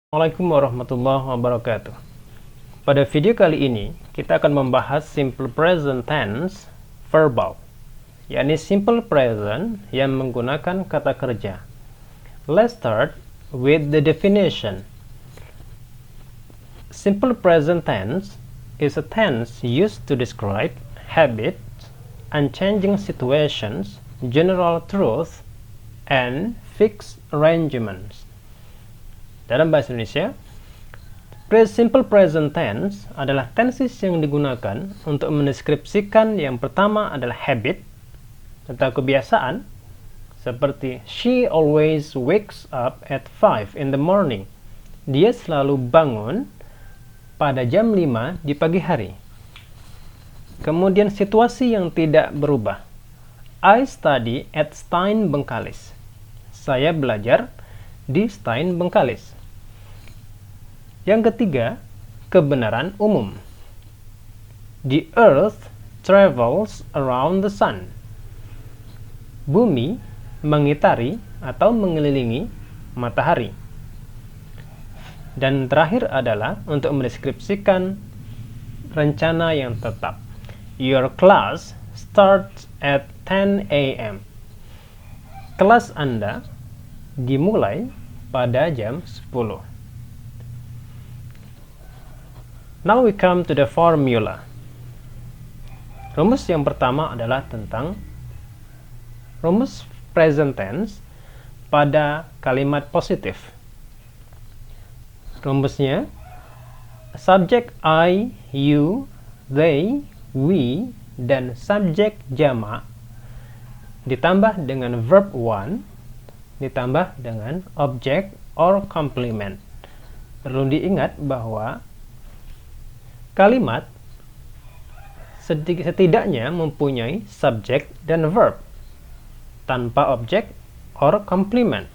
Assalamualaikum warahmatullahi wabarakatuh. Pada video kali ini, kita akan membahas simple present tense verbal, yakni simple present yang menggunakan kata kerja. Let's start with the definition. Simple present tense is a tense used to describe habits, unchanging situations, general truth, and fixed arrangements. Dalam bahasa Indonesia, simple present tense adalah tenses yang digunakan untuk mendeskripsikan yang pertama adalah habit atau kebiasaan, seperti she always wakes up at 5 in the morning. Dia selalu bangun pada jam 5 di pagi hari. Kemudian situasi yang tidak berubah. I study at Stein Bengkalis. Saya belajar di Stein Bengkalis. Yang ketiga, kebenaran umum. The earth travels around the sun. Bumi mengitari atau mengelilingi matahari. Dan terakhir adalah untuk mendeskripsikan rencana yang tetap. Your class starts at 10 a.m. Kelas Anda dimulai pada jam 10. Now we come to the formula. Rumus yang pertama adalah tentang rumus present tense pada kalimat positif. Rumusnya, subjek I, you, they, we, dan subjek jamak ditambah dengan verb one, ditambah dengan object or complement. Perlu diingat bahwa kalimat setidaknya mempunyai subjek dan verb tanpa objek or complement,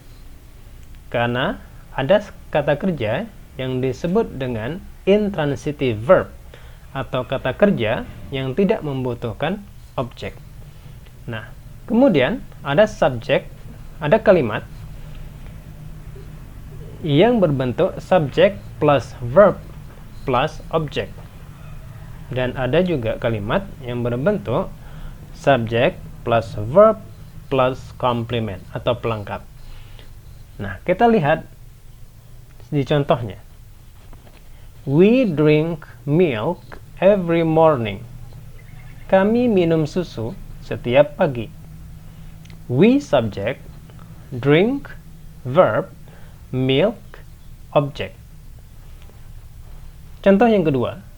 karena ada kata kerja yang disebut dengan intransitive verb atau kata kerja yang tidak membutuhkan objek. Nah, kemudian ada subjek, ada kalimat yang berbentuk subjek plus verb plus objek. Dan ada juga kalimat yang berbentuk subjek plus verb plus complement atau pelengkap. Nah, kita lihat di contohnya. We drink milk every morning. Kami minum susu setiap pagi. We subject, drink, verb, milk, object. Contoh yang kedua.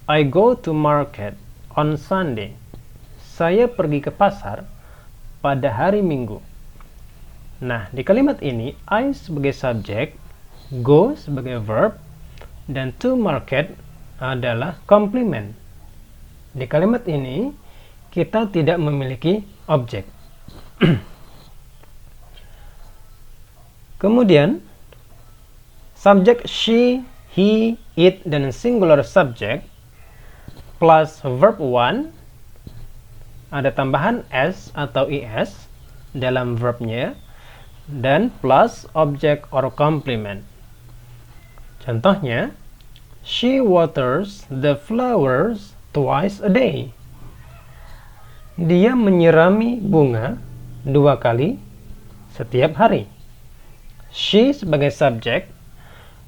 I go to market on Sunday. Saya pergi ke pasar pada hari Minggu. Nah, di kalimat ini, I sebagai subjek, go sebagai verb, dan to market adalah complement. Di kalimat ini, kita tidak memiliki objek. Kemudian, subjek she, he, it, dan singular subject plus verb one, ada tambahan s atau is dalam verbnya, dan plus object or complement. Contohnya, she waters the flowers twice a day. Dia menyirami bunga 2 kali setiap hari. She sebagai subjek,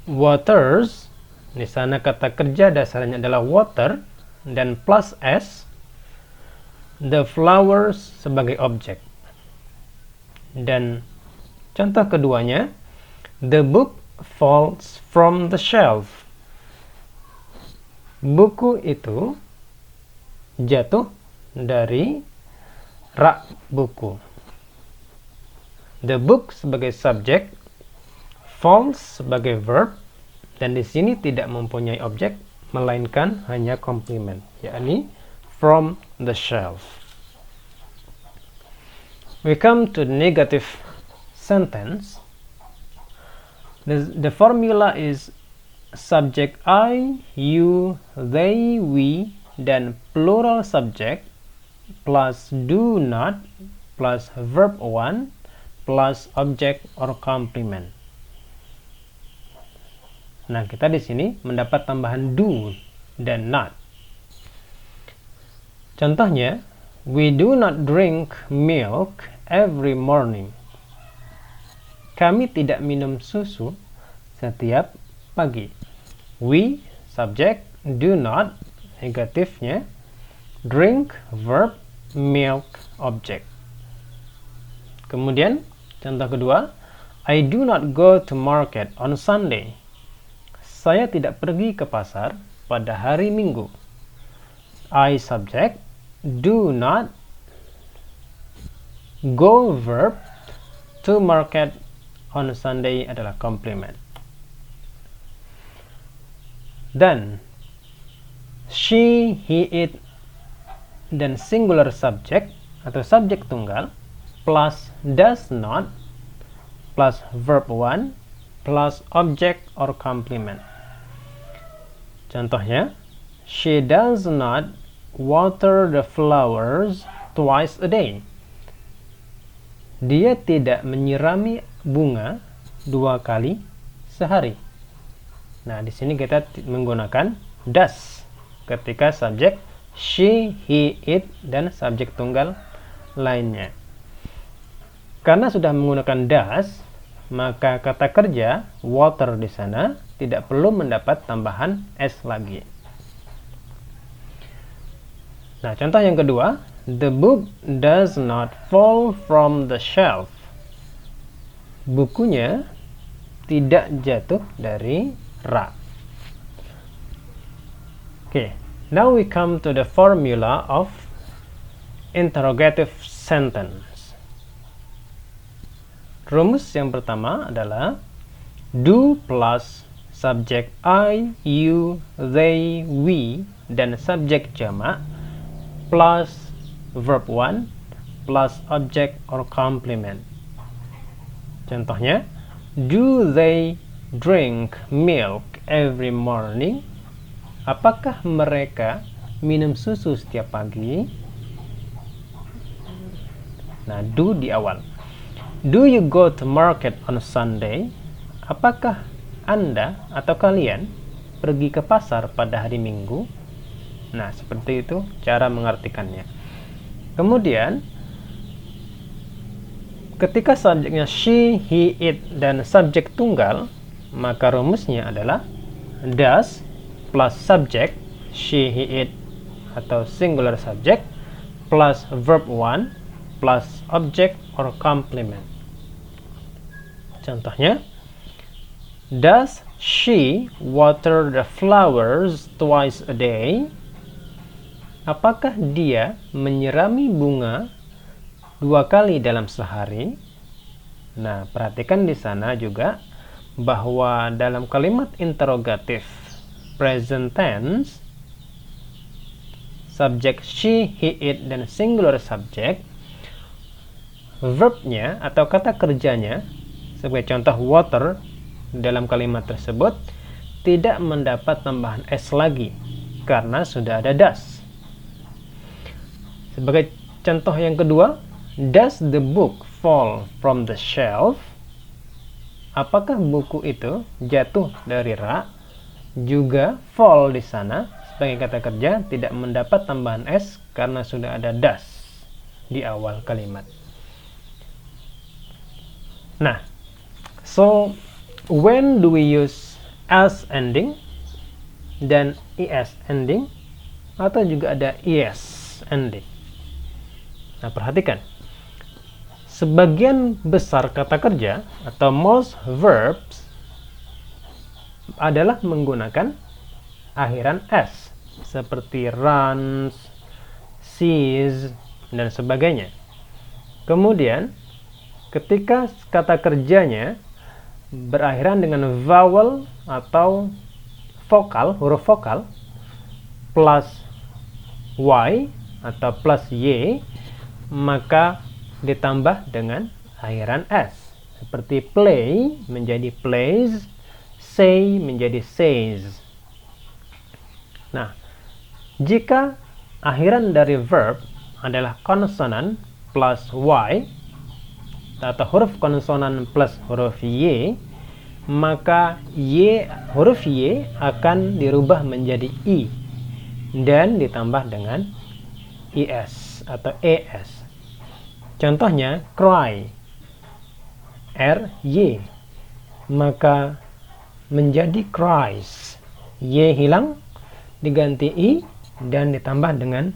waters, di sana kata kerja dasarnya adalah water, dan plus s, the flowers sebagai objek. Dan contoh keduanya, the book falls from the shelf. Buku itu jatuh dari rak buku. The book sebagai subjek, falls sebagai verb, dan di sini tidak mempunyai objek, melainkan hanya complement, yakni from the shelf. We come to negative sentence. The formula is subject I, you, they, we, dan plural subject plus do not plus verb one plus object or complement. Nah, kita di sini mendapat tambahan do dan not. Contohnya, we do not drink milk every morning. Kami tidak minum susu setiap pagi. We, subject, do not, negatifnya, drink, verb, milk, object. Kemudian, contoh kedua, I do not go to market on Sunday. Saya tidak pergi ke pasar pada hari Minggu. I, subject, do not, go, verb, to market on Sunday adalah complement. Dan she, he, it, dan singular subject atau subjek tunggal plus does not plus verb 1 plus object or complement. Contohnya, she does not water the flowers twice a day. Dia tidak menyirami bunga 2 kali sehari. Nah, di sini kita menggunakan does ketika subjek she, he, it, dan subjek tunggal lainnya. Karena sudah menggunakan does, maka kata kerja water di sana tidak perlu mendapat tambahan s lagi. Nah, contoh yang kedua, the book does not fall from the shelf. Bukunya tidak jatuh dari rak. Okay, now we come to the formula of interrogative sentence. Rumus yang pertama adalah do plus subjek I, you, they, we, dan subjek jamak plus verb 1 plus object or complement. Contohnya, do they drink milk every morning? Apakah mereka minum susu setiap pagi? Nah, do di awal. Do you go to market on Sunday? Apakah Anda atau kalian pergi ke pasar pada hari Minggu? Nah, seperti itu cara mengartikannya. Kemudian, ketika subjeknya she, he, it, dan subjek tunggal, maka rumusnya adalah does plus subjek she, he, it, atau singular subject, plus verb 1, plus object or complement. Contohnya, does she water the flowers twice a day? Apakah dia menyirami bunga 2 kali dalam sehari? Nah, perhatikan di sana juga bahwa dalam kalimat interrogatif present tense, subjek she, he, it, dan singular subject, verbnya atau kata kerjanya, sebagai contoh water, dalam kalimat tersebut tidak mendapat tambahan s lagi karena sudah ada does. Sebagai contoh yang kedua, does the book fall from the shelf? Apakah buku itu jatuh dari rak? Juga fall di sana sebagai kata kerja tidak mendapat tambahan s karena sudah ada does di awal kalimat. Nah, so when do we use as ending dan es ending atau juga ada es ending? Nah, perhatikan. Sebagian besar kata kerja atau most verbs adalah menggunakan akhiran s seperti runs, sees, dan sebagainya. Kemudian, ketika kata kerjanya berakhiran dengan vowel atau vokal, huruf vokal, plus y atau plus y, maka ditambah dengan akhiran s. Seperti play menjadi plays, say menjadi says. Nah, jika akhiran dari verb adalah konsonan plus y atau huruf konsonan plus huruf y, maka y huruf Y akan dirubah menjadi I dan ditambah dengan IS atau ES. Contohnya cry, RY, maka menjadi cries. Y hilang, diganti I dan ditambah dengan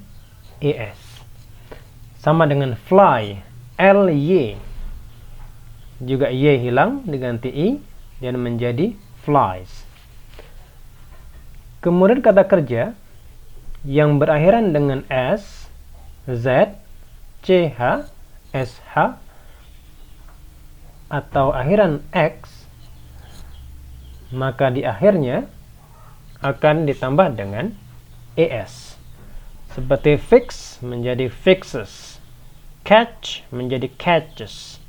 ES. Sama dengan fly, LY, juga Y hilang, diganti I dan menjadi flies. Kemudian kata kerja yang berakhiran dengan S, Z, CH, SH, atau akhiran X, maka di akhirnya akan ditambah dengan ES. Seperti fix menjadi fixes, catch menjadi catches,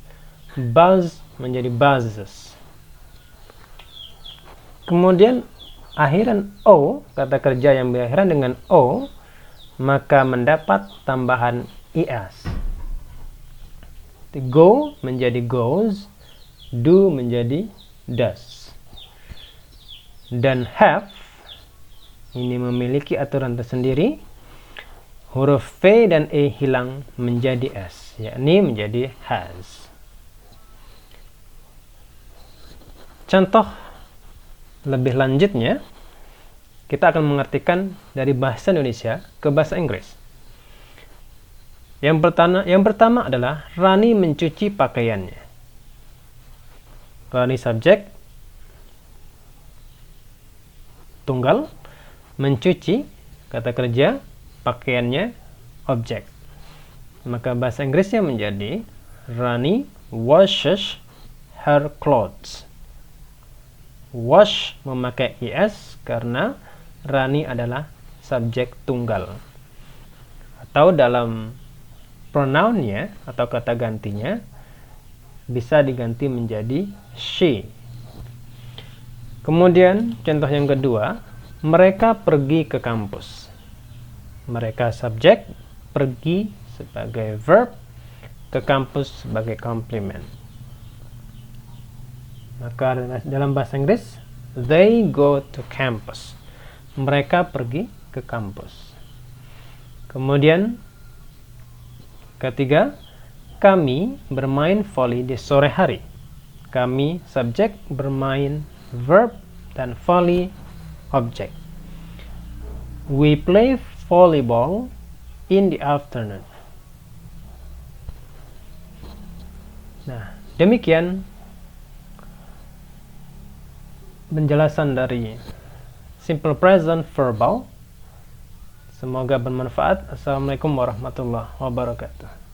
buzz menjadi buzzes. Kemudian akhiran O, kata kerja yang berakhiran dengan O, maka mendapat tambahan IS. Go menjadi goes, do menjadi does. Dan have ini memiliki aturan tersendiri. Huruf V dan E hilang menjadi S, yakni menjadi has. Contoh lebih lanjutnya, kita akan mengartikan dari bahasa Indonesia ke bahasa Inggris. Yang pertama adalah Rani mencuci pakaiannya. Rani subjek, tunggal, mencuci, kata kerja, pakaiannya, objek. Maka bahasa Inggrisnya menjadi Rani washes her clothes. Wash memakai IS karena Rani adalah subjek tunggal. Atau dalam pronounnya atau kata gantinya bisa diganti menjadi she. Kemudian contoh yang kedua, mereka pergi ke kampus. Mereka subjek, pergi sebagai verb, ke kampus sebagai komplement. Maka dalam bahasa Inggris, they go to campus. Mereka pergi ke kampus. Kemudian ketiga, kami bermain voli di sore hari. Kami subjek, bermain verb, dan voli objek. We play volleyball in the afternoon. Nah, demikian penjelasan dari simple present verbal. Semoga bermanfaat. Assalamualaikum warahmatullahi wabarakatuh.